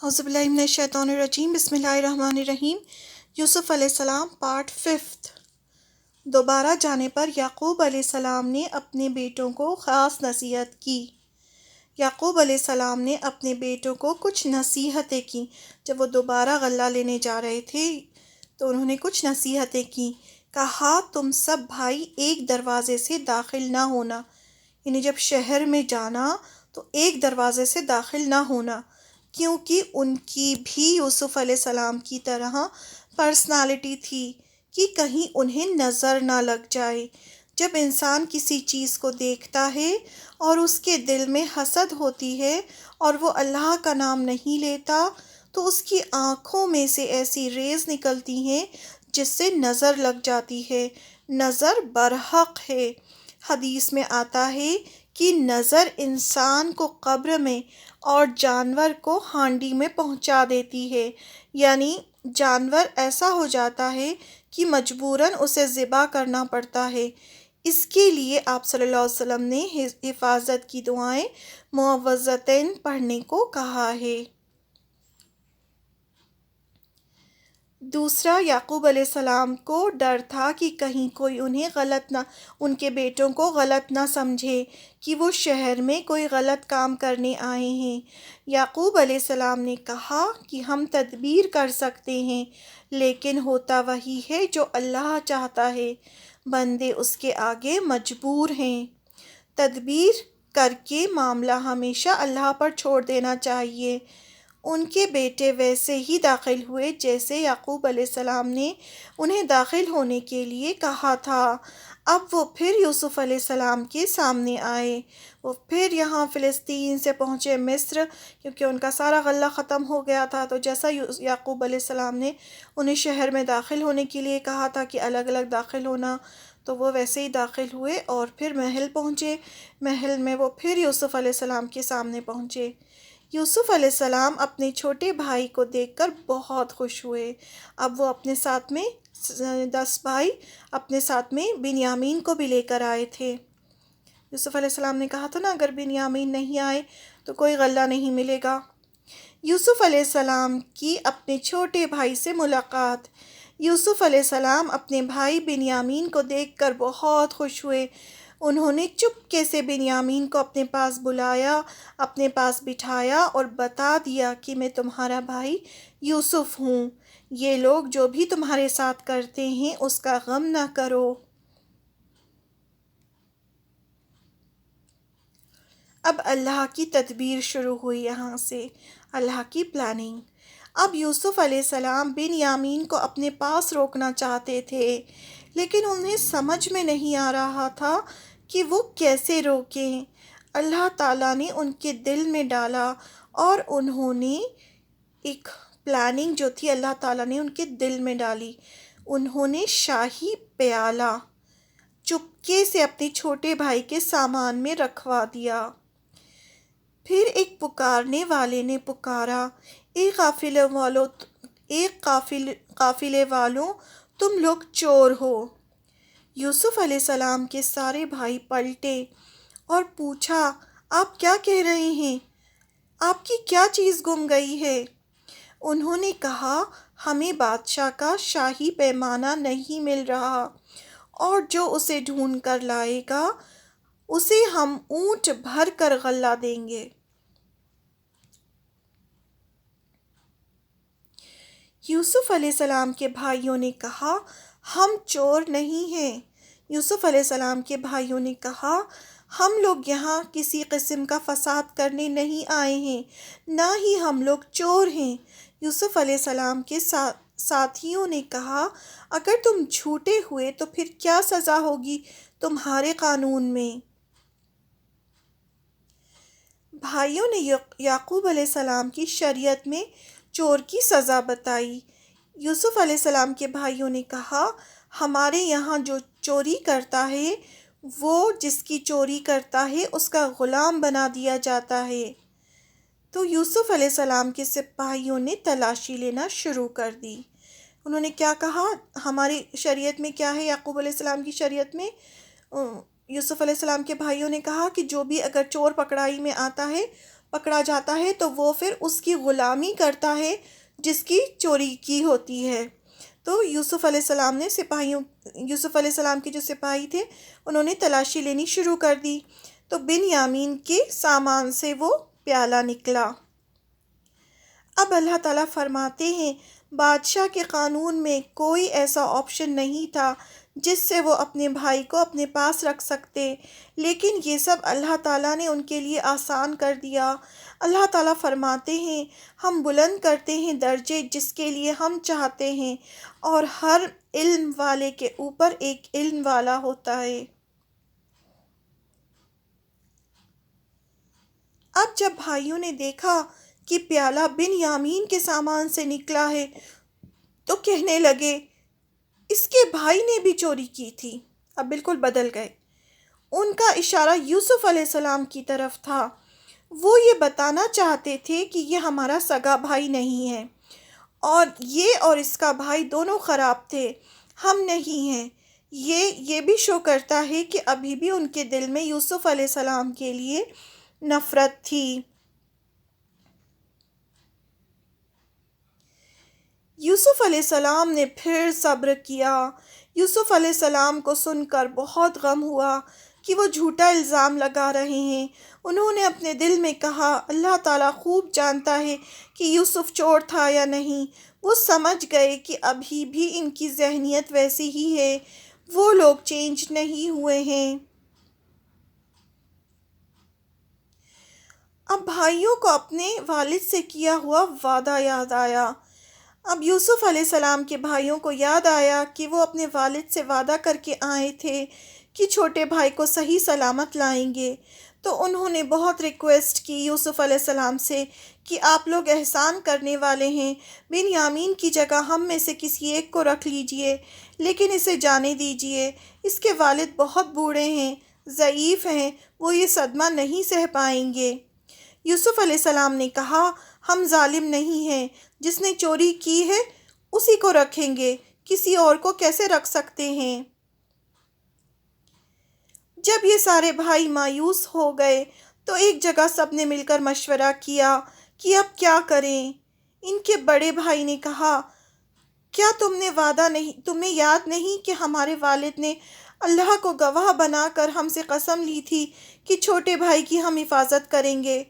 اعوذ باللہ من الشیطان الرجیم، بسم اللہ الرحمن الرحیم۔ یوسف علیہ السلام پارٹ 5۔ دوبارہ جانے پر یعقوب علیہ السلام نے اپنے بیٹوں کو خاص نصیحت کی۔ یعقوب علیہ السلام نے اپنے بیٹوں کو کچھ نصیحتیں کیں۔ جب وہ دوبارہ غلہ لینے جا رہے تھے تو انہوں نے کچھ نصیحتیں کیں۔ کہا، تم سب بھائی ایک دروازے سے داخل نہ ہونا، یعنی جب شہر میں جانا تو ایک دروازے سے داخل نہ ہونا، کیونکہ ان کی بھی یوسف علیہ السلام کی طرح پرسنالٹی تھی کہ کہیں انہیں نظر نہ لگ جائے۔ جب انسان کسی چیز کو دیکھتا ہے اور اس کے دل میں حسد ہوتی ہے اور وہ اللہ کا نام نہیں لیتا تو اس کی آنکھوں میں سے ایسی ریز نکلتی ہیں جس سے نظر لگ جاتی ہے۔ نظر برحق ہے۔ حدیث میں آتا ہے کہ نظر انسان کو قبر میں اور جانور کو ہانڈی میں پہنچا دیتی ہے، یعنی جانور ایسا ہو جاتا ہے کہ مجبوراً اسے ذبح کرنا پڑتا ہے۔ اس کے لیے آپ صلی اللہ علیہ وسلم نے حفاظت کی دعائیں معوذتین پڑھنے کو کہا ہے۔ دوسرا، یعقوب علیہ السلام کو ڈر تھا کہ کہیں کوئی ان کے بیٹوں کو غلط نہ سمجھے کہ وہ شہر میں کوئی غلط کام کرنے آئے ہیں۔ یعقوب علیہ السلام نے کہا کہ ہم تدبیر کر سکتے ہیں، لیکن ہوتا وہی ہے جو اللہ چاہتا ہے، بندے اس کے آگے مجبور ہیں۔ تدبیر کر کے معاملہ ہمیشہ اللہ پر چھوڑ دینا چاہیے۔ ان کے بیٹے ویسے ہی داخل ہوئے جیسے یعقوب علیہ السلام نے انہیں داخل ہونے کے لیے کہا تھا۔ اب وہ پھر یوسف علیہ السلام کے سامنے آئے۔ وہ پھر یہاں فلسطین سے پہنچے مصر، کیونکہ ان کا سارا غلہ ختم ہو گیا تھا۔ تو جیسا یعقوب علیہ السلام نے انہیں شہر میں داخل ہونے کے لیے کہا تھا کہ الگ الگ داخل ہونا، تو وہ ویسے ہی داخل ہوئے اور پھر محل پہنچے۔ محل میں وہ پھر یوسف علیہ السلام کے سامنے پہنچے۔ یوسف علیہ السلام اپنے چھوٹے بھائی کو دیکھ کر بہت خوش ہوئے۔ اب وہ اپنے ساتھ میں 10 بھائی اپنے ساتھ میں بنیامین کو بھی لے کر آئے تھے۔ یوسف علیہ السلام نے کہا تھا نا، اگر بنیامین نہیں آئے تو کوئی غلہ نہیں ملے گا۔ یوسف علیہ السلام کی اپنے چھوٹے بھائی سے ملاقات۔ یوسف علیہ السلام اپنے بھائی بنیامین کو دیکھ کر بہت خوش ہوئے۔ انہوں نے چپکے سے بنیامین کو اپنے پاس بلایا، اپنے پاس بٹھایا اور بتا دیا کہ میں تمہارا بھائی یوسف ہوں۔ یہ لوگ جو بھی تمہارے ساتھ کرتے ہیں اس کا غم نہ کرو۔ اب اللہ کی تدبیر شروع ہوئی، یہاں سے اللہ کی پلاننگ۔ اب یوسف علیہ السلام بنیامین کو اپنے پاس روکنا چاہتے تھے، لیکن انہیں سمجھ میں نہیں آ رہا تھا کہ وہ کیسے روکیں۔ اللہ تعالیٰ نے ان کے دل میں ڈالا اور انہوں نے ایک پلاننگ جو تھی اللہ تعالیٰ نے ان کے دل میں ڈالی۔ انہوں نے شاہی پیالہ چپکے سے اپنے چھوٹے بھائی کے سامان میں رکھوا دیا۔ پھر ایک پکارنے والے نے پکارا، اے قافلے والوں، تم لوگ چور ہو۔ یوسف علیہ السلام کے سارے بھائی پلٹے اور پوچھا، آپ کیا کہہ رہے ہیں؟ آپ کی کیا چیز گم گئی ہے؟ انہوں نے کہا، ہمیں بادشاہ کا شاہی پیمانہ نہیں مل رہا، اور جو اسے ڈھونڈ کر لائے گا اسے ہم اونٹ بھر کر غلہ دیں گے۔ یوسف علیہ السلام کے بھائیوں نے کہا، ہم چور نہیں ہیں۔ یوسف علیہ السلام کے بھائیوں نے کہا، ہم لوگ یہاں کسی قسم کا فساد کرنے نہیں آئے ہیں، نہ ہی ہم لوگ چور ہیں۔ یوسف علیہ السلام کے ساتھیوں نے کہا، اگر تم جھوٹے ہوئے تو پھر کیا سزا ہوگی تمہارے قانون میں؟ بھائیوں نے یعقوب علیہ السلام کی شریعت میں چور کی سزا بتائی۔ یوسف علیہ السلام کے بھائیوں نے کہا، ہمارے یہاں جو چوری کرتا ہے وہ جس کی چوری کرتا ہے اس کا غلام بنا دیا جاتا ہے۔ تو یوسف علیہ السلام کے سپاہیوں نے تلاشی لینا شروع کر دی۔ انہوں نے کیا کہا، ہماری شریعت میں کیا ہے؟ یعقوب علیہ السلام کی شریعت میں یوسف علیہ السلام کے بھائیوں نے کہا کہ جو بھی اگر چور پکڑائی میں آتا ہے پکڑا جاتا ہے تو وہ پھر اس کی غلامی کرتا ہے جس کی چوری کی ہوتی ہے۔ تو یوسف علیہ السلام نے یوسف علیہ السلام کے جو سپاہی تھے انہوں نے تلاشی لینی شروع کر دی، تو بن یامین کے سامان سے وہ پیالہ نکلا۔ اب اللہ تعالیٰ فرماتے ہیں بادشاہ کے قانون میں کوئی ایسا آپشن نہیں تھا جس سے وہ اپنے بھائی کو اپنے پاس رکھ سکتے، لیکن یہ سب اللہ تعالیٰ نے ان کے لیے آسان کر دیا۔ اللہ تعالیٰ فرماتے ہیں ہم بلند کرتے ہیں درجے جس کے لیے ہم چاہتے ہیں، اور ہر علم والے کے اوپر ایک علم والا ہوتا ہے۔ اب جب بھائیوں نے دیکھا کہ پیالہ بن یامین کے سامان سے نکلا ہے تو کہنے لگے اس کے بھائی نے بھی چوری کی تھی۔ اب بالکل بدل گئے۔ ان کا اشارہ یوسف علیہ السلام کی طرف تھا۔ وہ یہ بتانا چاہتے تھے کہ یہ ہمارا سگا بھائی نہیں ہے، اور اس کا بھائی دونوں خراب تھے، ہم نہیں ہیں۔ یہ بھی شو کرتا ہے کہ ابھی بھی ان کے دل میں یوسف علیہ السلام کے لیے نفرت تھی۔ یوسف علیہ السلام نے پھر صبر کیا۔ یوسف علیہ السلام کو سن کر بہت غم ہوا کہ وہ جھوٹا الزام لگا رہے ہیں۔ انہوں نے اپنے دل میں کہا اللہ تعالیٰ خوب جانتا ہے کہ یوسف چور تھا یا نہیں۔ وہ سمجھ گئے کہ ابھی بھی ان کی ذہنیت ویسی ہی ہے، وہ لوگ چینج نہیں ہوئے ہیں۔ اب بھائیوں کو اپنے والد سے کیا ہوا وعدہ یاد آیا۔ اب یوسف علیہ السلام کے بھائیوں کو یاد آیا کہ وہ اپنے والد سے وعدہ کر کے آئے تھے کہ چھوٹے بھائی کو صحیح سلامت لائیں گے، تو انہوں نے بہت ریکویسٹ کی یوسف علیہ السلام سے کہ آپ لوگ احسان کرنے والے ہیں، بن یامین کی جگہ ہم میں سے کسی ایک کو رکھ لیجئے، لیکن اسے جانے دیجئے، اس کے والد بہت بوڑھے ہیں، ضعیف ہیں، وہ یہ صدمہ نہیں سہ پائیں گے۔ یوسف علیہ السلام نے کہا ہم ظالم نہیں ہیں، جس نے چوری کی ہے اسی کو رکھیں گے، کسی اور کو کیسے رکھ سکتے ہیں؟ جب یہ سارے بھائی مایوس ہو گئے تو ایک جگہ سب نے مل کر مشورہ کیا کہ اب کیا کریں۔ ان کے بڑے بھائی نے کہا کیا تمہیں یاد نہیں کہ ہمارے والد نے اللہ کو گواہ بنا کر ہم سے قسم لی تھی کہ چھوٹے بھائی کی ہم حفاظت کریں گے؟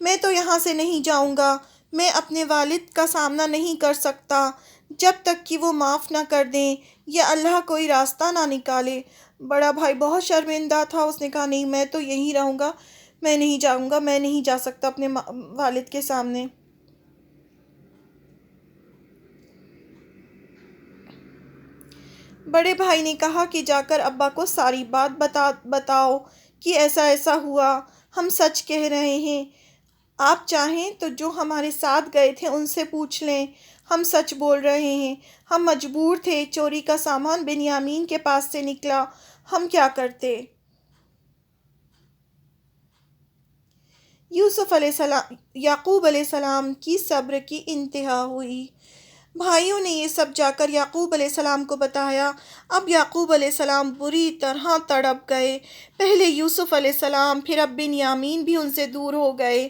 میں تو یہاں سے نہیں جاؤں گا، میں اپنے والد کا سامنا نہیں کر سکتا جب تک کہ وہ معاف نہ کر دیں یا اللہ کوئی راستہ نہ نکالے۔ بڑا بھائی بہت شرمندہ تھا، اس نے کہا نہیں میں تو یہیں رہوں گا، میں نہیں جاؤں گا، میں نہیں جا سکتا اپنے والد کے سامنے۔ بڑے بھائی نے کہا کہ جا کر ابا کو ساری بات بتاؤ کہ ایسا ایسا ہوا، ہم سچ کہہ رہے ہیں، آپ چاہیں تو جو ہمارے ساتھ گئے تھے ان سے پوچھ لیں، ہم سچ بول رہے ہیں، ہم مجبور تھے، چوری کا سامان بن یامین کے پاس سے نکلا، ہم کیا کرتے؟ یعقوب علیہ السلام کی صبر کی انتہا ہوئی۔ بھائیوں نے یہ سب جا کر یعقوب علیہ السلام کو بتایا۔ اب یعقوب علیہ السلام بری طرح تڑپ گئے، پہلے یوسف علیہ السلام، پھر اب بن یامین بھی ان سے دور ہو گئے۔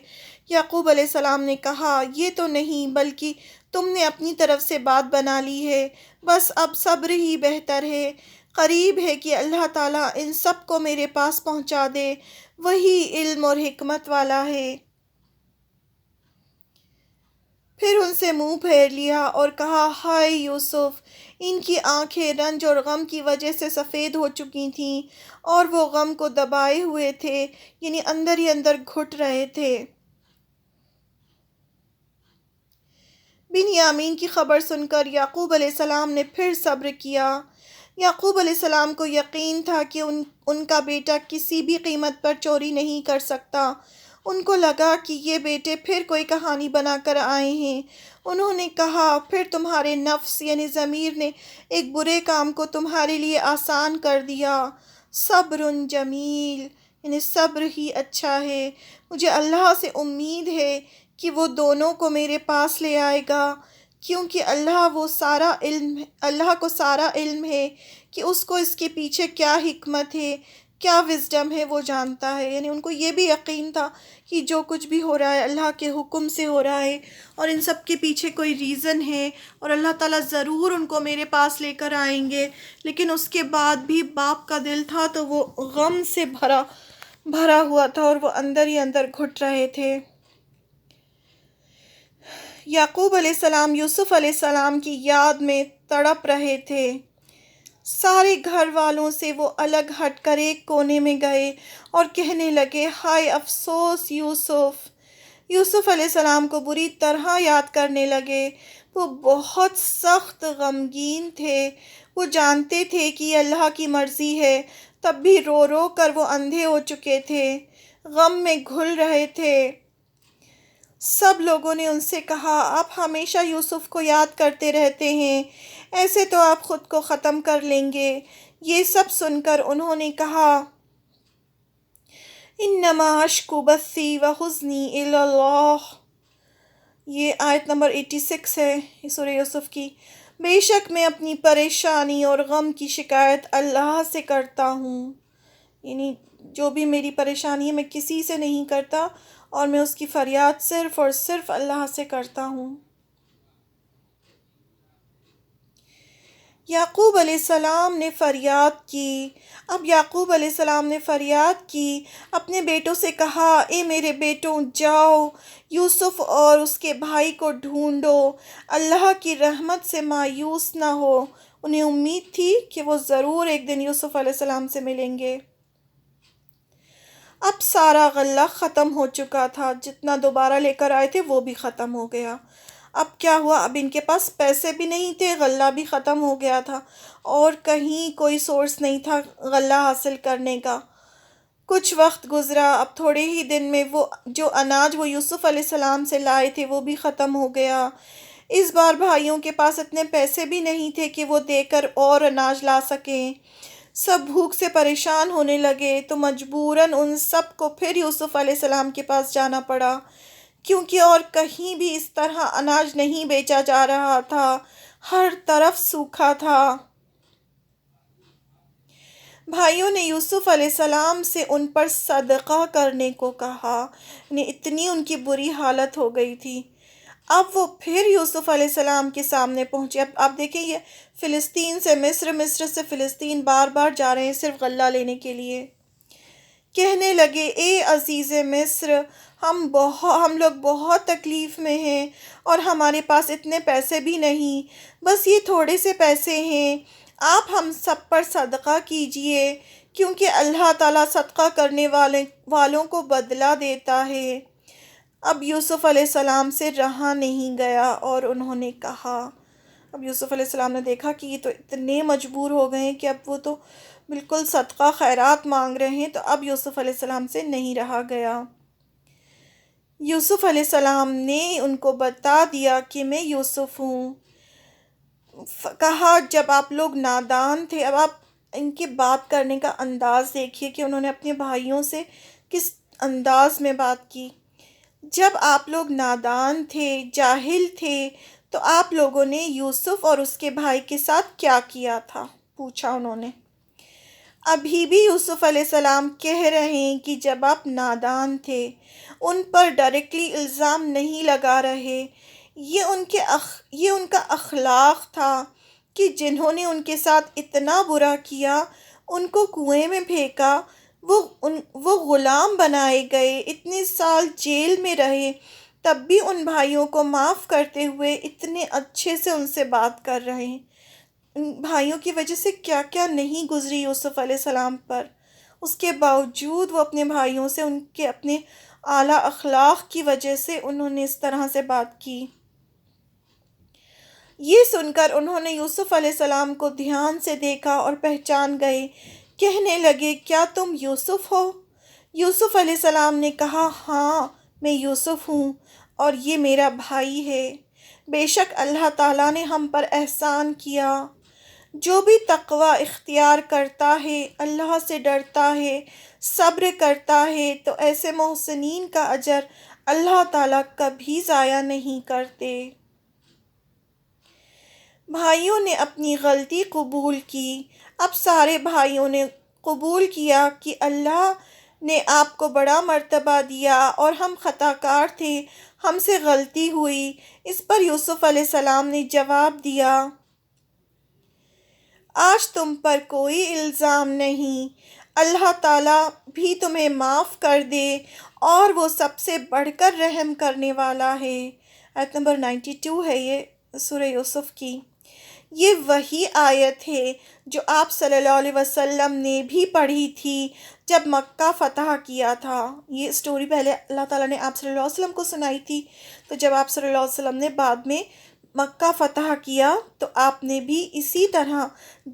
یعقوب علیہ السلام نے کہا یہ تو نہیں بلکہ تم نے اپنی طرف سے بات بنا لی ہے، بس اب صبر ہی بہتر ہے، قریب ہے کہ اللہ تعالیٰ ان سب کو میرے پاس پہنچا دے، وہی علم اور حکمت والا ہے۔ پھر ان سے منہ پھیر لیا اور کہا ہائے یوسف، ان کی آنکھیں رنج اور غم کی وجہ سے سفید ہو چکی تھیں اور وہ غم کو دبائے ہوئے تھے، یعنی اندر ہی اندر گھٹ رہے تھے۔ بن یامین کی خبر سن کر یعقوب علیہ السلام نے پھر صبر کیا۔ یعقوب علیہ السلام کو یقین تھا کہ ان کا بیٹا کسی بھی قیمت پر چوری نہیں کر سکتا۔ ان کو لگا کہ یہ بیٹے پھر کوئی کہانی بنا کر آئے ہیں۔ انہوں نے کہا پھر تمہارے نفس یعنی ضمیر نے ایک برے کام کو تمہارے لیے آسان کر دیا۔ صبر جمیل، یعنی صبر ہی اچھا ہے، مجھے اللہ سے امید ہے کہ وہ دونوں کو میرے پاس لے آئے گا، کیونکہ اللہ کو سارا علم ہے کہ اس کو اس کے پیچھے کیا حکمت ہے، کیا وزڈم ہے وہ جانتا ہے. یعنی ان کو یہ بھی یقین تھا کہ جو کچھ بھی ہو رہا ہے اللہ کے حکم سے ہو رہا ہے اور ان سب کے پیچھے کوئی ریزن ہے اور اللہ تعالیٰ ضرور ان کو میرے پاس لے کر آئیں گے. لیکن اس کے بعد بھی باپ کا دل تھا تو وہ غم سے بھرا ہوا تھا اور وہ اندر ہی اندر گھٹ رہے تھے. یعقوب علیہ السلام یوسف علیہ السلام کی یاد میں تڑپ رہے تھے. سارے گھر والوں سے وہ الگ ہٹ کر ایک کونے میں گئے اور کہنے لگے، ہائے افسوس یوسف. یوسف علیہ السلام کو بری طرح یاد کرنے لگے. وہ بہت سخت غمگین تھے. وہ جانتے تھے کہ یہ اللہ کی مرضی ہے، تب بھی رو رو کر وہ اندھے ہو چکے تھے، غم میں گھل رہے تھے. سب لوگوں نے ان سے کہا، آپ ہمیشہ یوسف کو یاد کرتے رہتے ہیں، ایسے تو آپ خود کو ختم کر لیں گے. یہ سب سن کر انہوں نے کہا، انما اشکو بثی وحزنی الی اللہ. یہ آیت نمبر 86 ہے سورہ یوسف کی. بے شک میں اپنی پریشانی اور غم کی شکایت اللہ سے کرتا ہوں. یعنی جو بھی میری پریشانی ہے میں کسی سے نہیں کرتا اور میں اس کی فریاد صرف اور صرف اللہ سے کرتا ہوں. یعقوب علیہ السلام نے فریاد کی. اب یعقوب علیہ السلام نے فریاد کی، اپنے بیٹوں سے کہا، اے میرے بیٹوں، جاؤ یوسف اور اس کے بھائی کو ڈھونڈو، اللہ کی رحمت سے مایوس نہ ہو. انہیں امید تھی کہ وہ ضرور ایک دن یوسف علیہ السلام سے ملیں گے. اب سارا غلہ ختم ہو چکا تھا، جتنا دوبارہ لے کر آئے تھے وہ بھی ختم ہو گیا. اب کیا ہوا؟ اب ان کے پاس پیسے بھی نہیں تھے، غلہ بھی ختم ہو گیا تھا اور کہیں کوئی سورس نہیں تھا غلہ حاصل کرنے کا. کچھ وقت گزرا. اب تھوڑے ہی دن میں وہ جو اناج وہ یوسف علیہ السلام سے لائے تھے وہ بھی ختم ہو گیا. اس بار بھائیوں کے پاس اتنے پیسے بھی نہیں تھے کہ وہ دے کر اور اناج لا سکیں. سب بھوک سے پریشان ہونے لگے تو مجبوراً ان سب کو پھر یوسف علیہ السلام کے پاس جانا پڑا، کیونکہ اور کہیں بھی اس طرح اناج نہیں بیچا جا رہا تھا، ہر طرف سوکھا تھا. بھائیوں نے یوسف علیہ السلام سے ان پر صدقہ کرنے کو کہا. یعنی اتنی ان کی بری حالت ہو گئی تھی. اب وہ پھر یوسف علیہ السلام کے سامنے پہنچے. اب آپ دیکھیں، یہ فلسطین سے مصر، مصر سے فلسطین بار بار جا رہے ہیں صرف غلہ لینے کے لیے. کہنے لگے، اے عزیز مصر، ہم لوگ بہت تکلیف میں ہیں اور ہمارے پاس اتنے پیسے بھی نہیں، بس یہ تھوڑے سے پیسے ہیں. آپ ہم سب پر صدقہ کیجئے، کیونکہ اللہ تعالیٰ صدقہ کرنے والوں کو بدلہ دیتا ہے. اب یوسف علیہ السلام سے رہا نہیں گیا اور انہوں نے کہا، اب یوسف علیہ السلام نے دیکھا کہ یہ تو اتنے مجبور ہو گئے ہیں کہ اب وہ تو بالکل صدقہ خیرات مانگ رہے ہیں، تو اب یوسف علیہ السلام سے نہیں رہا گیا. یوسف علیہ السلام نے ان کو بتا دیا کہ میں یوسف ہوں. کہا، جب آپ لوگ نادان تھے، اب آپ ان کے بات کرنے کا انداز دیکھیے کہ انہوں نے اپنے بھائیوں سے کس انداز میں بات کی. جب آپ لوگ نادان تھے، جاہل تھے، تو آپ لوگوں نے یوسف اور اس کے بھائی کے ساتھ کیا کیا تھا؟ پوچھا انہوں نے. ابھی بھی یوسف علیہ السلام کہہ رہے ہیں کہ جب آپ نادان تھے، ان پر ڈائریکٹلی الزام نہیں لگا رہے. یہ ان کا اخلاق تھا کہ جنہوں نے ان کے ساتھ اتنا برا کیا، ان کو کنویں میں پھینکا، وہ غلام بنائے گئے، اتنے سال جیل میں رہے، تب بھی ان بھائیوں کو معاف کرتے ہوئے اتنے اچھے سے ان سے بات کر رہے ہیں. ان بھائیوں کی وجہ سے کیا کیا نہیں گزری یوسف علیہ السلام پر، اس کے باوجود وہ اپنے بھائیوں سے ان کے اپنے اعلیٰ اخلاق کی وجہ سے انہوں نے اس طرح سے بات کی. یہ سن کر انہوں نے یوسف علیہ السلام کو دھیان سے دیکھا اور پہچان گئے. کہنے لگے، کیا تم یوسف ہو؟ یوسف علیہ السلام نے کہا، ہاں میں یوسف ہوں اور یہ میرا بھائی ہے. بے شک اللہ تعالیٰ نے ہم پر احسان کیا. جو بھی تقوی اختیار کرتا ہے، اللہ سے ڈرتا ہے، صبر کرتا ہے، تو ایسے محسنین کا اجر اللہ تعالیٰ کبھی ضائع نہیں کرتے. بھائیوں نے اپنی غلطی قبول کی. اب سارے بھائیوں نے قبول کیا کہ اللہ نے آپ کو بڑا مرتبہ دیا اور ہم خطا کار تھے، ہم سے غلطی ہوئی۔ اس پر یوسف علیہ السلام نے جواب دیا، آج تم پر کوئی الزام نہیں، اللہ تعالیٰ بھی تمہیں معاف کر دے اور وہ سب سے بڑھ کر رحم کرنے والا ہے۔ آیت نمبر 92 ہے یہ سورہ یوسف کی۔ یہ وہی آیت ہے جو آپ صلی اللہ علیہ وسلم نے بھی پڑھی تھی جب مکہ فتح کیا تھا۔ یہ سٹوری پہلے اللہ تعالیٰ نے آپ صلی اللہ علیہ وسلم کو سنائی تھی، تو جب آپ صلی اللہ علیہ وسلم نے بعد میں مکہ فتح کیا تو آپ نے بھی اسی طرح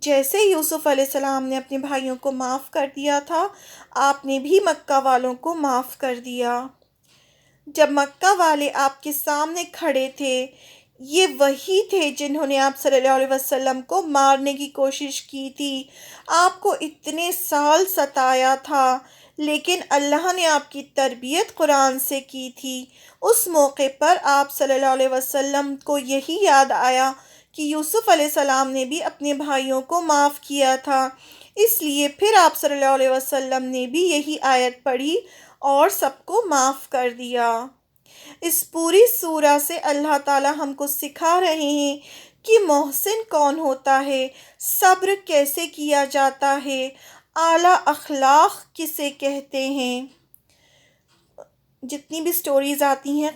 جیسے یوسف علیہ السلام نے اپنے بھائیوں کو معاف کر دیا تھا، آپ نے بھی مکہ والوں کو معاف کر دیا۔ جب مکہ والے آپ کے سامنے کھڑے تھے، یہ وہی تھے جنہوں نے آپ صلی اللہ علیہ وسلم کو مارنے کی کوشش کی تھی، آپ کو اتنے سال ستایا تھا، لیکن اللہ نے آپ کی تربیت قرآن سے کی تھی۔ اس موقع پر آپ صلی اللہ علیہ وسلم کو یہی یاد آیا کہ یوسف علیہ السلام نے بھی اپنے بھائیوں کو معاف کیا تھا، اس لیے پھر آپ صلی اللہ علیہ وسلم نے بھی یہی آیت پڑھی اور سب کو معاف کر دیا۔ اس پوری سورہ سے اللہ تعالی ہم کو سکھا رہے ہیں کہ محسن کون ہوتا ہے، صبر کیسے کیا جاتا ہے، اعلیٰ اخلاق کسے کہتے ہیں۔ جتنی بھی سٹوریز آتی ہیں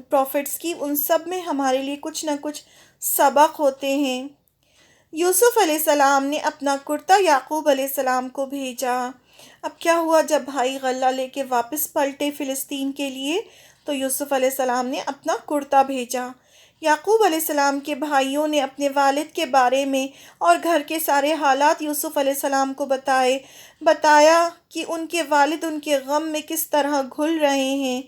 پروفٹس کی، ان سب میں ہمارے لیے کچھ نہ کچھ سبق ہوتے ہیں۔ یوسف علیہ السلام نے اپنا کرتا یعقوب علیہ السلام کو بھیجا۔ اب کیا ہوا، جب بھائی غلہ لے کے واپس پلٹے فلسطین کے لیے تو یوسف علیہ السلام نے اپنا کرتا بھیجا۔ یعقوب علیہ السلام کے بھائیوں نے اپنے والد کے بارے میں اور گھر کے سارے حالات یوسف علیہ السلام کو بتایا کہ ان کے والد ان کے غم میں کس طرح گھل رہے ہیں،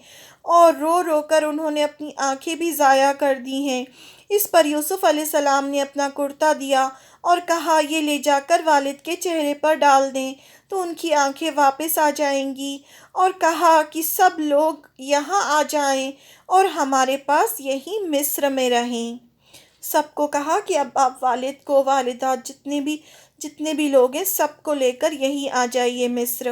اور رو رو کر انہوں نے اپنی آنکھیں بھی ضائع کر دی ہیں۔ اس پر یوسف علیہ السلام نے اپنا کرتا دیا اور کہا، یہ لے جا کر والد کے چہرے پر ڈال دیں تو ان کی آنکھیں واپس آ جائیں گی، اور کہا کہ سب لوگ یہاں آ جائیں اور ہمارے پاس یہیں مصر میں رہیں۔ سب کو کہا کہ اب آپ والد کو، والدہ، جتنے بھی لوگ ہیں سب کو لے کر یہیں آ جائیے مصر۔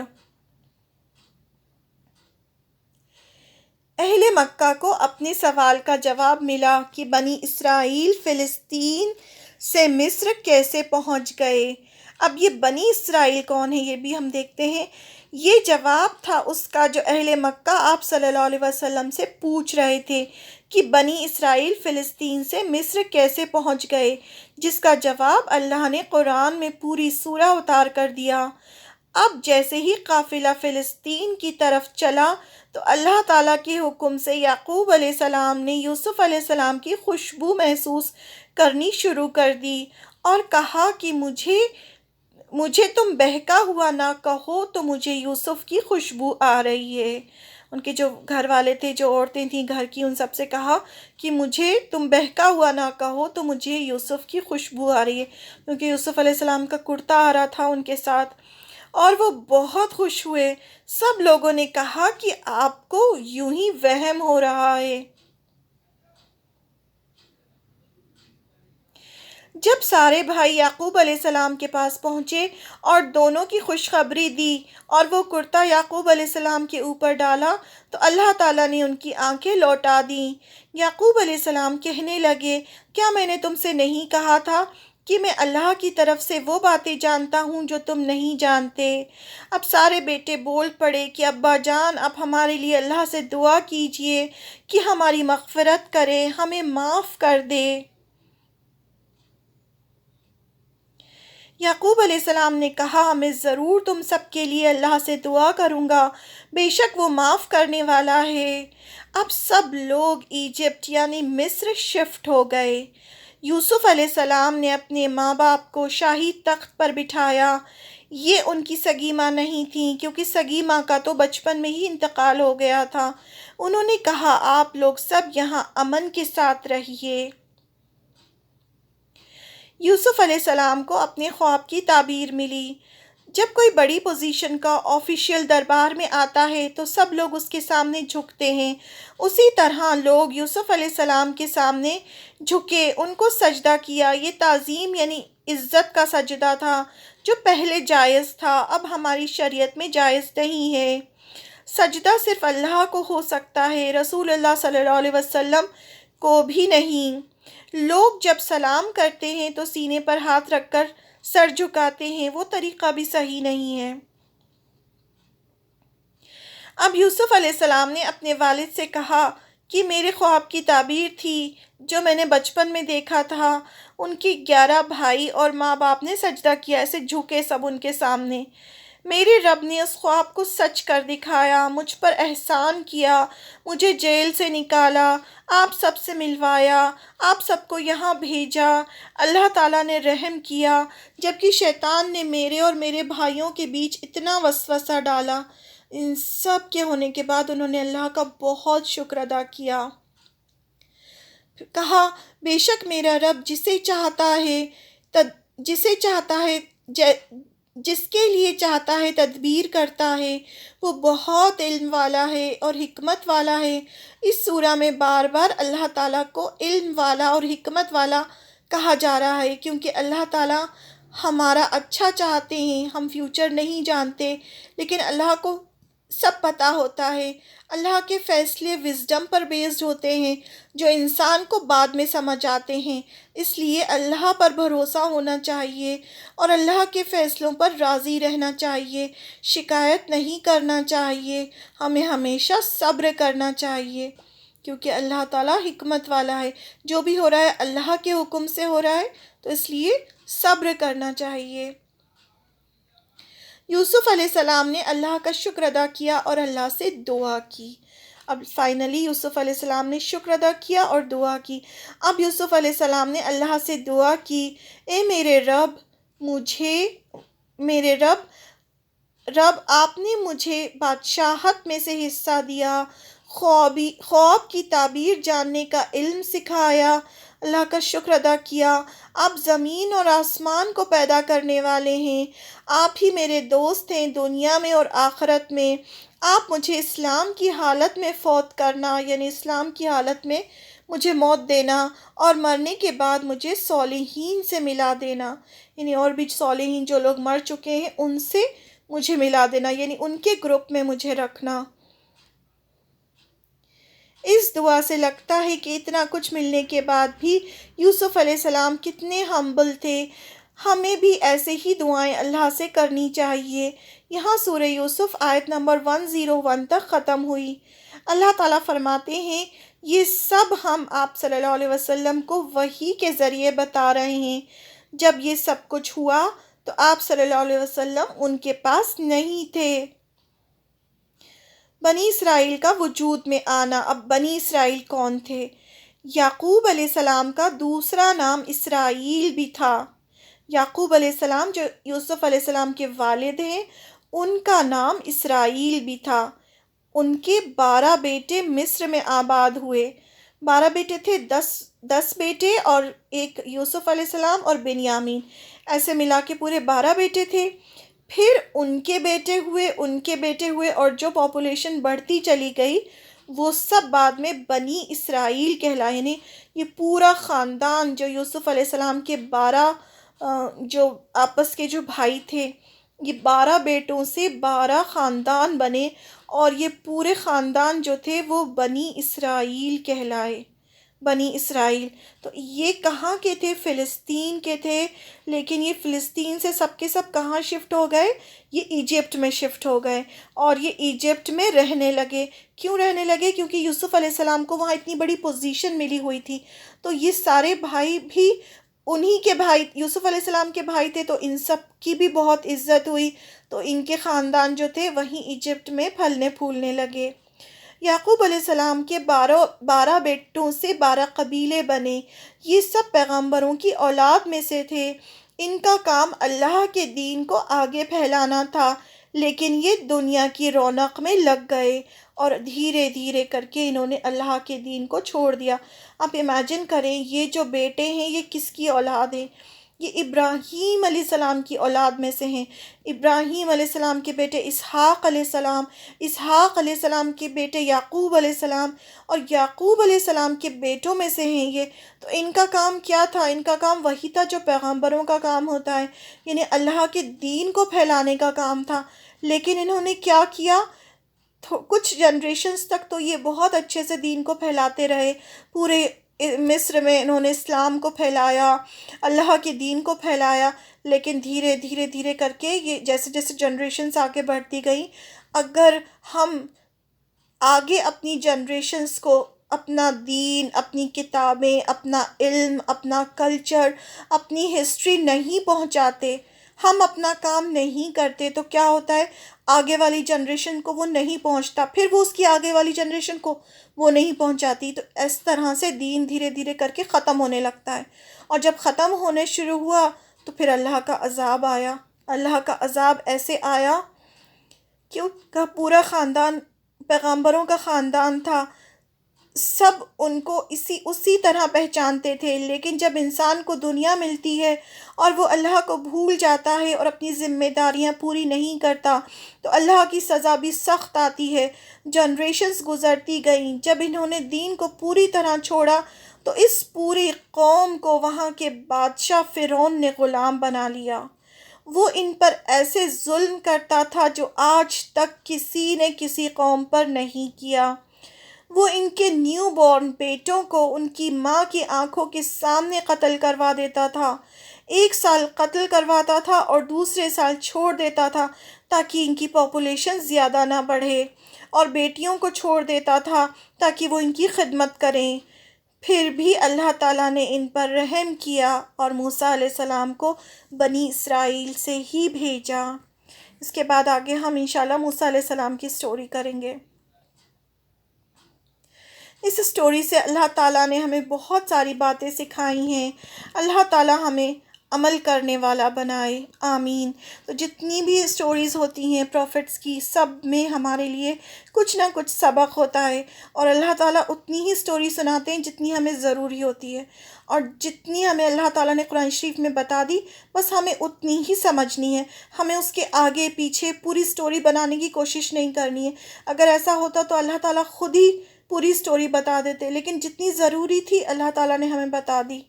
اہل مکہ کو اپنے سوال کا جواب ملا کہ بنی اسرائیل فلسطین سے مصر کیسے پہنچ گئے۔ اب یہ بنی اسرائیل کون ہے یہ بھی ہم دیکھتے ہیں۔ یہ جواب تھا اس کا جو اہل مکہ آپ صلی اللہ علیہ وسلم سے پوچھ رہے تھے کہ بنی اسرائیل فلسطین سے مصر کیسے پہنچ گئے، جس کا جواب اللہ نے قرآن میں پوری سورہ اتار کر دیا۔ اب جیسے ہی قافلہ فلسطین کی طرف چلا تو اللہ تعالیٰ کے حکم سے یعقوب علیہ السلام نے یوسف علیہ السلام کی خوشبو محسوس کرنی شروع کر دی اور کہا کہ مجھے تم بہکا ہوا نہ کہو تو مجھے یوسف کی خوشبو آ رہی ہے۔ ان کے جو گھر والے تھے، جو عورتیں تھیں گھر کی، ان سب سے کہا کہ مجھے تم بہکا ہوا نہ کہو تو مجھے یوسف کی خوشبو آ رہی ہے، کیونکہ یوسف علیہ السلام کا کرتا آ رہا تھا ان کے ساتھ، اور وہ بہت خوش ہوئے۔ سب لوگوں نے کہا کہ آپ کو یوں ہی وہم ہو رہا ہے۔ جب سارے بھائی یعقوب علیہ السلام کے پاس پہنچے اور دونوں کی خوشخبری دی اور وہ کرتا یعقوب علیہ السلام کے اوپر ڈالا تو اللہ تعالیٰ نے ان کی آنکھیں لوٹا دیں۔ یعقوب علیہ السلام کہنے لگے، کیا میں نے تم سے نہیں کہا تھا کہ میں اللہ کی طرف سے وہ باتیں جانتا ہوں جو تم نہیں جانتے؟ اب سارے بیٹے بول پڑے کہ ابا جان، اب ہمارے لیے اللہ سے دعا کیجئے کہ ہماری مغفرت کرے، ہمیں معاف کر دے۔ یعقوب علیہ السلام نے کہا، میں ضرور تم سب کے لیے اللہ سے دعا کروں گا، بے شک وہ معاف کرنے والا ہے۔ اب سب لوگ ایجپٹ یعنی مصر شفٹ ہو گئے۔ یوسف علیہ السلام نے اپنے ماں باپ کو شاہی تخت پر بٹھایا۔ یہ ان کی سگی ماں نہیں تھیں، کیونکہ سگی ماں کا تو بچپن میں ہی انتقال ہو گیا تھا۔ انہوں نے کہا، آپ لوگ سب یہاں امن کے ساتھ رہیے۔ یوسف علیہ السلام کو اپنے خواب کی تعبیر ملی۔ جب کوئی بڑی پوزیشن کا آفیشیل دربار میں آتا ہے تو سب لوگ اس کے سامنے جھکتے ہیں، اسی طرح لوگ یوسف علیہ السلام کے سامنے جھکے، ان کو سجدہ کیا۔ یہ تعظیم یعنی عزت کا سجدہ تھا جو پہلے جائز تھا، اب ہماری شریعت میں جائز نہیں ہے۔ سجدہ صرف اللہ کو ہو سکتا ہے، رسول اللہ صلی اللہ علیہ وسلم کو بھی نہیں۔ لوگ جب سلام کرتے ہیں تو سینے پر ہاتھ رکھ کر سر جھکاتے ہیں، وہ طریقہ بھی صحیح نہیں ہے۔ اب یوسف علیہ السلام نے اپنے والد سے کہا کہ میرے خواب کی تعبیر تھی جو میں نے بچپن میں دیکھا تھا۔ ان کی 11 بھائی اور ماں باپ نے سجدہ کیا، ایسے جھکے سب ان کے سامنے۔ میرے رب نے اس خواب کو سچ کر دکھایا، مجھ پر احسان کیا، مجھے جیل سے نکالا، آپ سب سے ملوایا، آپ سب کو یہاں بھیجا۔ اللہ تعالیٰ نے رحم کیا، جبکہ شیطان نے میرے اور میرے بھائیوں کے بیچ اتنا وسوسہ ڈالا۔ ان سب کے ہونے کے بعد انہوں نے اللہ کا بہت شکر ادا کیا۔ کہا بے شک میرا رب جسے چاہتا ہے جس کے لیے چاہتا ہے تدبیر کرتا ہے، وہ بہت علم والا ہے اور حکمت والا ہے۔ اس سورہ میں بار بار اللہ تعالیٰ کو علم والا اور حکمت والا کہا جا رہا ہے، کیونکہ اللہ تعالیٰ ہمارا اچھا چاہتے ہیں۔ ہم فیوچر نہیں جانتے، لیکن اللہ کو سب پتہ ہوتا ہے۔ اللہ کے فیصلے وزڈم پر بیسڈ ہوتے ہیں جو انسان کو بعد میں سمجھ آتے ہیں، اس لیے اللہ پر بھروسہ ہونا چاہیے اور اللہ کے فیصلوں پر راضی رہنا چاہیے، شکایت نہیں کرنا چاہیے، ہمیں ہمیشہ صبر کرنا چاہیے، کیونکہ اللہ تعالیٰ حکمت والا ہے۔ جو بھی ہو رہا ہے اللہ کے حکم سے ہو رہا ہے، تو اس لیے صبر کرنا چاہیے۔ یوسف علیہ السلام نے اللہ کا شکر ادا کیا اور اللہ سے دعا کی۔ اب فائنلی یوسف علیہ السلام نے شکر ادا کیا اور دعا کی۔ اب یوسف علیہ السلام نے اللہ سے دعا کی، اے میرے رب آپ نے مجھے بادشاہت میں سے حصہ دیا، خواب کی تعبیر جاننے کا علم سکھایا، اللہ کا شکر ادا کیا۔ آپ زمین اور آسمان کو پیدا کرنے والے ہیں، آپ ہی میرے دوست ہیں دنیا میں اور آخرت میں۔ آپ مجھے اسلام کی حالت میں فوت کرنا، یعنی اسلام کی حالت میں مجھے موت دینا، اور مرنے کے بعد مجھے صالحین سے ملا دینا، یعنی اور بھی صالحین جو لوگ مر چکے ہیں ان سے مجھے ملا دینا، یعنی ان کے گروپ میں مجھے رکھنا۔ اس دعا سے لگتا ہے کہ اتنا کچھ ملنے کے بعد بھی یوسف علیہ السلام کتنے ہمبل تھے۔ ہمیں بھی ایسے ہی دعائیں اللہ سے کرنی چاہیے۔ یہاں سورہ یوسف آیت نمبر 101 تک ختم ہوئی۔ اللہ تعالیٰ فرماتے ہیں یہ سب ہم آپ صلی اللہ علیہ وسلم کو وحی کے ذریعے بتا رہے ہیں۔ جب یہ سب کچھ ہوا تو آپ صلی اللہ علیہ وسلم ان کے پاس نہیں تھے۔ بنی اسرائیل کا وجود میں آنا۔ اب بنی اسرائیل کون تھے؟ یعقوب علیہ السلام کا دوسرا نام اسرائیل بھی تھا۔ یعقوب علیہ السلام جو یوسف علیہ السلام کے والد ہیں، ان کا نام اسرائیل بھی تھا۔ ان کے 12 بیٹے مصر میں آباد ہوئے۔ 12 بیٹے تھے، 10 بیٹے اور ایک یوسف علیہ السلام اور بنیامین، ایسے ملا کے پورے 12 بیٹے تھے۔ پھر ان کے بیٹے ہوئے اور جو پاپولیشن بڑھتی چلی گئی وہ سب بعد میں بنی اسرائیل کہلائے، یعنی یہ پورا خاندان جو یوسف علیہ السلام کے 12 جو آپس کے جو بھائی تھے، یہ 12 بیٹوں سے 12 خاندان بنے، اور یہ پورے خاندان جو تھے وہ بنی اسرائیل کہلائے۔ بنی اسرائیل تو یہ کہاں کے تھے؟ فلسطین کے تھے، لیکن یہ فلسطین سے سب کے سب کہاں شفٹ ہو گئے؟ یہ ایجپٹ میں شفٹ ہو گئے، اور یہ ایجپٹ میں رہنے لگے۔ کیوں رہنے لگے؟ کیونکہ یوسف علیہ السلام کو وہاں اتنی بڑی پوزیشن ملی ہوئی تھی، تو یہ سارے بھائی بھی انہی کے بھائی، یوسف علیہ السلام کے بھائی تھے، تو ان سب کی بھی بہت عزت ہوئی، تو ان کے خاندان جو تھے وہیں ایجپٹ میں پھلنے پھولنے لگے۔ یعقوب علیہ السلام کے 12 بیٹوں سے 12 قبیلے بنے۔ یہ سب پیغمبروں کی اولاد میں سے تھے۔ ان کا کام اللہ کے دین کو آگے پھیلانا تھا، لیکن یہ دنیا کی رونق میں لگ گئے اور دھیرے دھیرے کر کے انہوں نے اللہ کے دین کو چھوڑ دیا۔ آپ امیجن کریں یہ جو بیٹے ہیں یہ کس کی اولاد ہیں؟ یہ ابراہیم علیہ السلام کی اولاد میں سے ہیں۔ ابراہیم علیہ السلام کے بیٹے اسحاق علیہ السلام، اسحاق علیہ السلام کے بیٹے یعقوب علیہ السلام، اور یعقوب علیہ السلام کے بیٹوں میں سے ہیں یہ۔ تو ان کا کام کیا تھا؟ ان کا کام وہی تھا جو پیغمبروں کا کام ہوتا ہے، یعنی اللہ کے دین کو پھیلانے کا کام تھا۔ لیکن انہوں نے کیا کیا؟ کچھ جنریشنز تک تو یہ بہت اچھے سے دین کو پھیلاتے رہے، پورے مصر میں انہوں نے اسلام کو پھیلایا، اللہ کے دین کو پھیلایا، لیکن دھیرے دھیرے دھیرے کر کے یہ جیسے جیسے جنریشنز آگے بڑھتی گئیں، اگر ہم آگے اپنی جنریشنز کو اپنا دین، اپنی کتابیں، اپنا علم، اپنا کلچر، اپنی ہسٹری نہیں پہنچاتے، ہم اپنا کام نہیں کرتے، تو کیا ہوتا ہے؟ آگے والی جنریشن کو وہ نہیں پہنچتا، پھر وہ اس کی آگے والی جنریشن کو وہ نہیں پہنچاتی، تو اس طرح سے دین دھیرے دھیرے کر کے ختم ہونے لگتا ہے۔ اور جب ختم ہونے شروع ہوا تو پھر اللہ کا عذاب آیا۔ اللہ کا عذاب ایسے آیا کہ ان کا پورا خاندان پیغمبروں کا خاندان تھا، سب ان کو اسی طرح پہچانتے تھے، لیکن جب انسان کو دنیا ملتی ہے اور وہ اللہ کو بھول جاتا ہے اور اپنی ذمہ داریاں پوری نہیں کرتا تو اللہ کی سزا بھی سخت آتی ہے۔ جنریشنز گزرتی گئیں، جب انہوں نے دین کو پوری طرح چھوڑا تو اس پوری قوم کو وہاں کے بادشاہ فرعون نے غلام بنا لیا۔ وہ ان پر ایسے ظلم کرتا تھا جو آج تک کسی نے کسی قوم پر نہیں کیا۔ وہ ان کے نیو بورن بیٹوں کو ان کی ماں کی آنکھوں کے سامنے قتل کروا دیتا تھا۔ 1 سال قتل کرواتا تھا اور دوسرے سال چھوڑ دیتا تھا تاکہ ان کی پاپولیشن زیادہ نہ بڑھے، اور بیٹیوں کو چھوڑ دیتا تھا تاکہ وہ ان کی خدمت کریں۔ پھر بھی اللہ تعالیٰ نے ان پر رحم کیا اور موسیٰ علیہ السلام کو بنی اسرائیل سے ہی بھیجا۔ اس کے بعد آگے ہم انشاءاللہ موسیٰ علیہ السلام کی سٹوری کریں گے۔ اس سٹوری سے اللہ تعالیٰ نے ہمیں بہت ساری باتیں سکھائی ہیں۔ اللہ تعالیٰ ہمیں عمل کرنے والا بنائے، آمین۔ تو جتنی بھی سٹوریز ہوتی ہیں پروفٹس کی، سب میں ہمارے لیے کچھ نہ کچھ سبق ہوتا ہے، اور اللہ تعالیٰ اتنی ہی سٹوری سناتے ہیں جتنی ہمیں ضروری ہوتی ہے، اور جتنی ہمیں اللہ تعالیٰ نے قرآن شریف میں بتا دی بس ہمیں اتنی ہی سمجھنی ہے، ہمیں اس کے آگے پیچھے پوری سٹوری بنانے کی کوشش نہیں کرنی ہے۔ اگر ایسا ہوتا تو اللہ تعالیٰ خود ہی پوری سٹوری بتا دیتے، لیکن جتنی ضروری تھی اللہ تعالیٰ نے ہمیں بتا دی۔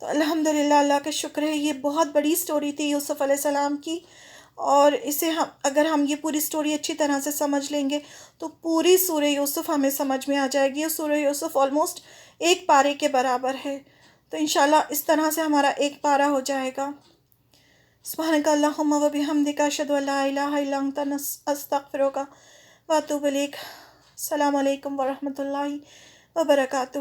تو الحمدللہ، اللہ کا شکر ہے، یہ بہت بڑی سٹوری تھی یوسف علیہ السلام کی، اور اسے اگر ہم یہ پوری سٹوری اچھی طرح سے سمجھ لیں گے تو پوری سورہ یوسف ہمیں سمجھ میں آ جائے گی۔ سورہ یوسف آلموسٹ 1 پارے کے برابر ہے، تو انشاءاللہ اس طرح سے ہمارا 1 پارہ ہو جائے گا۔ سبحانک اللہم و بحمدک، اشہد ان لا الہ الا انت، استغفرک و اتوب الیک۔ السلام علیکم ورحمۃ اللہ وبرکاتہ۔